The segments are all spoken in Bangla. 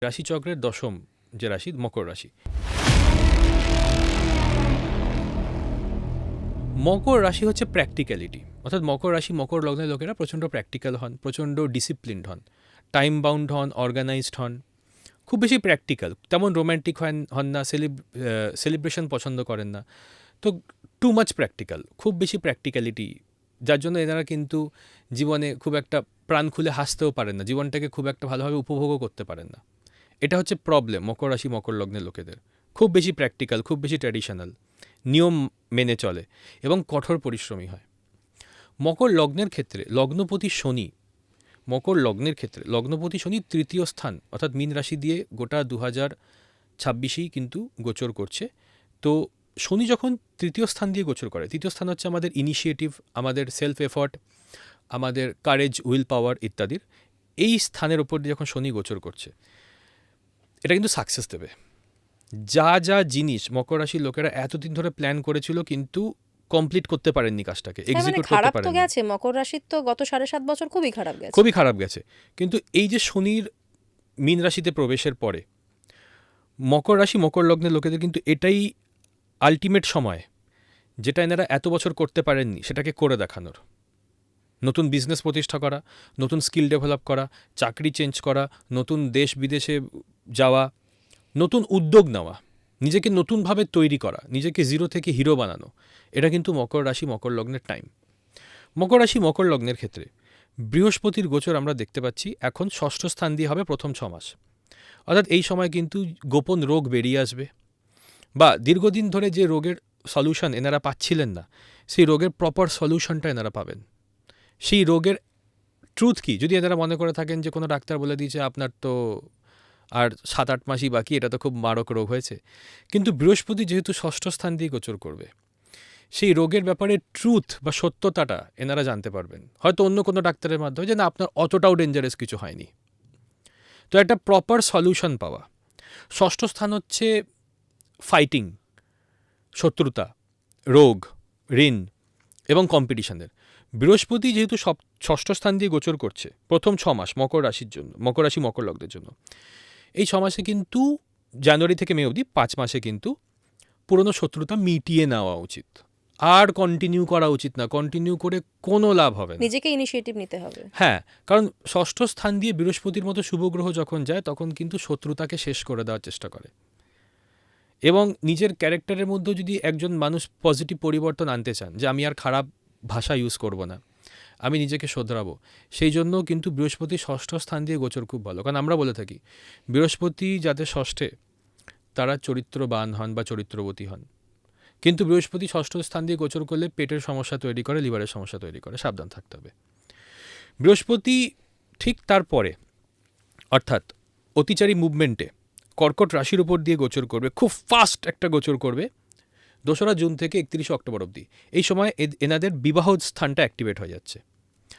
রাশিচক্রের দশম যে রাশি মকর রাশি। মকর রাশি হচ্ছে প্র্যাকটিক্যালিটি, অর্থাৎ মকর রাশি মকর লগ্নের লোকেরা প্রচণ্ড প্র্যাকটিক্যাল হন, প্রচণ্ড ডিসিপ্লিনড হন, টাইম বাউন্ড হন, অর্গানাইজড হন, খুব বেশি প্র্যাকটিক্যাল, তেমন রোম্যান্টিক হন না, সেলিব্রেশন পছন্দ করেন না, তো টু মাচ প্র্যাকটিক্যাল, খুব বেশি প্র্যাকটিক্যালিটি, যার জন্য এনারা কিন্তু জীবনে খুব একটা প্রাণ খুলে হাসতেও পারেন না, জীবনটাকে খুব একটা ভালোভাবে উপভোগও করতে পারেন না। এটা হচ্ছে প্রবলেম মকর রাশি মকর লগ্নের লোকেদের। খুব বেশি প্র্যাকটিক্যাল, খুব বেশি ট্র্যাডিশনাল, নিয়ম মেনে চলে এবং কঠোর পরিশ্রমী হয়। মকর লগ্নের ক্ষেত্রে লগ্নপতি শনি, মকর লগ্নের ক্ষেত্রে লগ্নপতি শনি তৃতীয় স্থান অর্থাৎ মীন রাশি দিয়ে গোটা 2026 কিন্তু গোচর করছে। তো শনি যখন তৃতীয় স্থান দিয়ে গোচর করে, তৃতীয় স্থান হচ্ছে আমাদের ইনিশিয়েটিভ, আমাদের সেলফ এফর্ট, আমাদের কারেজ, উইল পাওয়ার ইত্যাদির, এই স্থানের ওপর দিয়ে যখন শনি গোচর করছে, এটা কিন্তু সাকসেস দেবে। যা যা জিনিস মকর রাশির লোকেরা এতদিন ধরে প্ল্যান করেছিল কিন্তু কমপ্লিট করতে পারেননি, কাজটাকে এক্সিকিউট করতে খারাপ তো পারেননি, গেছে মকর রাশির, তো গত 7.5 বছর খুবই খারাপ গেছে। খুবই খারাপ গেছে। কিন্তু এই যে শনির মীন রাশিতে প্রবেশের পরে মকর রাশি মকর লগ্নের লোকেদের কিন্তু এটাই আলটিমেট সময়, যেটা এনারা এত বছর করতে পারেননি সেটাকে করে দেখানোর। নতুন বিজনেস প্রতিষ্ঠা করা, নতুন স্কিল ডেভেলপ করা, চাকরি চেঞ্জ করা, নতুন দেশ বিদেশে যাওয়া, নতুন উদ্যোগ নেওয়া, নিজেকে নতুনভাবে তৈরি করা, নিজেকে জিরো থেকে হিরো বানানো, এটা কিন্তু মকর রাশি মকর লগ্নের টাইম। মকর রাশি মকর লগ্নের ক্ষেত্রে বৃহস্পতির গোচর আমরা দেখতে পাচ্ছি এখন ষষ্ঠ স্থান দিয়ে হবে প্রথম 6 মাস। অর্থাৎ এই সময় কিন্তু গোপন রোগ বেরিয়ে আসবে, বা দীর্ঘদিন ধরে যে রোগের সলিউশন এনারা পাচ্ছিলেন না, সেই রোগের প্রপার সলিউশনটা এনারা পাবেন। সেই রোগের ট্রুথ কি, যদি এনারা মনে করে থাকেন যে কোনো ডাক্তার বলে দিয়েছে আপনার তো আর 7-8 মাসই বাকি, এটা তো খুব মারক রোগ হয়েছে, কিন্তু বৃহস্পতি যেহেতু ষষ্ঠ স্থান দিয়ে গোচর করবে, সেই রোগের ব্যাপারে ট্রুথ বা সত্যতাটা এনারা জানতে পারবেন, হয়তো অন্য কোনো ডাক্তারের মাধ্যমে, যে না আপনার অতটাও ডেঞ্জারাস কিছু হয়নি। তো একটা প্রপার সলিউশন পাওয়া। ষষ্ঠ স্থান হচ্ছে ফাইটিং, শত্রুতা, রোগ, ঋণ এবং কম্পিটিশনের। বৃহস্পতি যেহেতু ষষ্ঠ স্থান দিয়ে গোচর করছে প্রথম 6 মাস মকর রাশির জন্য, মকর রাশি মকর লগ্নের জন্য, এই 6 মাসে কিন্তু জানুয়ারি থেকে মে অবধি 5 মাসে কিন্তু পুরনো শত্রুতা মিটিয়ে নেওয়া উচিত, আর কন্টিনিউ করা উচিত না, কন্টিনিউ করে কোনো লাভ হবে না, নিজেকে ইনিশিয়েটিভ নিতে হবে। হ্যাঁ, কারণ ষষ্ঠ স্থান দিয়ে বৃহস্পতির মতো শুভ গ্রহ যখন যায় তখন কিন্তু শত্রুতাকে শেষ করে দেওয়ার চেষ্টা করে, এবং নিজের ক্যারেক্টারের মধ্যেও যদি একজন মানুষ পজিটিভ পরিবর্তন আনতে চান, যে আমি আর খারাপ ভাষা ইউজ করব না, আমি নিজেকে শোধরাবো, সেই জন্য কিন্তু বৃহস্পতি ষষ্ঠ স্থান দিয়ে গোচর খুব ভালো। কারণ আমরা বলে থাকি বৃহস্পতি যাদের ষষ্ঠে তারা চরিত্রবান হন বা চরিত্রবতী হন, কিন্তু বৃহস্পতি ষষ্ঠ স্থান দিয়ে গোচর করলে পেটের সমস্যা তৈরি করে, লিভারের সমস্যা তৈরি করে, সাবধান থাকতে হবে। বৃহস্পতি ঠিক তারপরে অর্থাৎ অতিচারী মুভমেন্টে কর্কট রাশির উপর দিয়ে গোচর করবে, খুব ফাস্ট একটা গোচর করবে 2রা জুন থেকে 31শে অক্টোবর অবধি। এই সময় এনাদের বিবাহ স্থানটা অ্যাক্টিভেট হয়ে যাচ্ছে,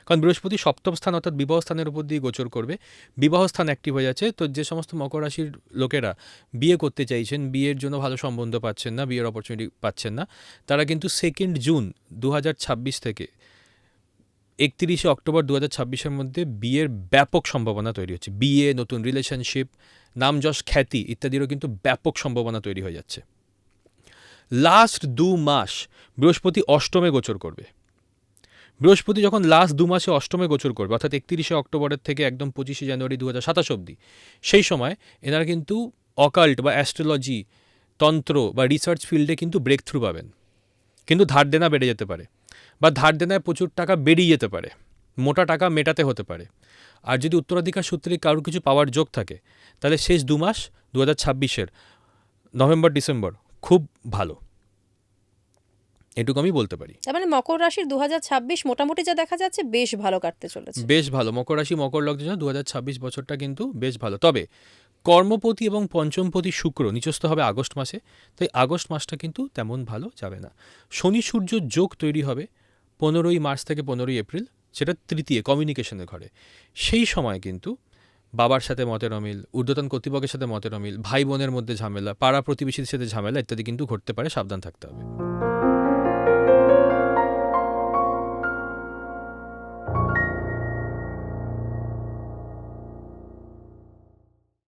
কারণ বৃহস্পতি সপ্তম স্থান অর্থাৎ বিবাহ স্থানের উপর দিয়ে গোচর করবে, বিবাহ স্থান অ্যাক্টিভ হয়ে যাচ্ছে। তো যে সমস্ত মকর রাশির লোকেরা বিয়ে করতে চাইছেন, বিয়ের জন্য ভালো সম্বন্ধ পাচ্ছেন না, বিয়ের অপরচুনিটি পাচ্ছেন না, তারা কিন্তু 2 জুন 2026 থেকে 31শে অক্টোবর 2026-এর মধ্যে বিয়ের ব্যাপক সম্ভাবনা তৈরি হচ্ছে। বিয়ে, নতুন রিলেশনশিপ, নাম যশ খ্যাতি ইত্যাদিরও কিন্তু ব্যাপক সম্ভাবনা তৈরি হয়ে যাচ্ছে। লাস্ট 2 মাস বৃহস্পতি অষ্টমে গোচর করবে। বৃহস্পতি যখন লাস্ট 2 মাসে অষ্টমে গোচর করবে, অর্থাৎ 31শে অক্টোবরের থেকে একদম 25শে জানুয়ারি 2027 অবধি, সেই সময় এনারা কিন্তু অকাল্ট বা অ্যাস্ট্রোলজি, তন্ত্র বা রিসার্চ ফিল্ডে কিন্তু ব্রেক থ্রু পাবেন। কিন্তু ধার দেনা বেড়ে যেতে পারে, বা ধার দেনায় প্রচুর টাকা বেরিয়ে যেতে পারে, মোটা টাকা মেটাতে হতে পারে। আর যদি উত্তরাধিকার সূত্রে কারোর কিছু পাওয়ার যোগ থাকে, তাহলে শেষ 2 মাস 2026-এর নভেম্বর ডিসেম্বর খুব ভালো, এটুকু আমি বলতে পারি। তার মানে মকর রাশির 2026 মোটামুটি যা দেখা যাচ্ছে বেশ ভালো কাটতে চলেছে। বেশ ভালো, মকর রাশি মকর লগ্নের জন্য 2026 বছরটা কিন্তু বেশ ভালো। তবে কর্মপতি এবং পঞ্চমপতি শুক্র নিচস্থ হবে আগস্ট মাসে, তাই আগস্ট মাসটা কিন্তু তেমন ভালো যাবে না। শনি সূর্য যোগ তৈরি হবে 15ই মার্চ থেকে 15ই এপ্রিল, সেটা তৃতীয় কমিউনিকেশনের ঘরে। সেই সময় কিন্তু বাবার সাথে মতের অমিল, ঊর্ধ্বতন কর্তৃপক্ষের সাথে মতের অমিল, ভাই বোনের মধ্যে ঝামেলা, পাড়া প্রতিবেশীদের সাথে ঝামেলা ইত্যাদি কিন্তু ঘটতে পারে, সাবধান থাকতে হবে।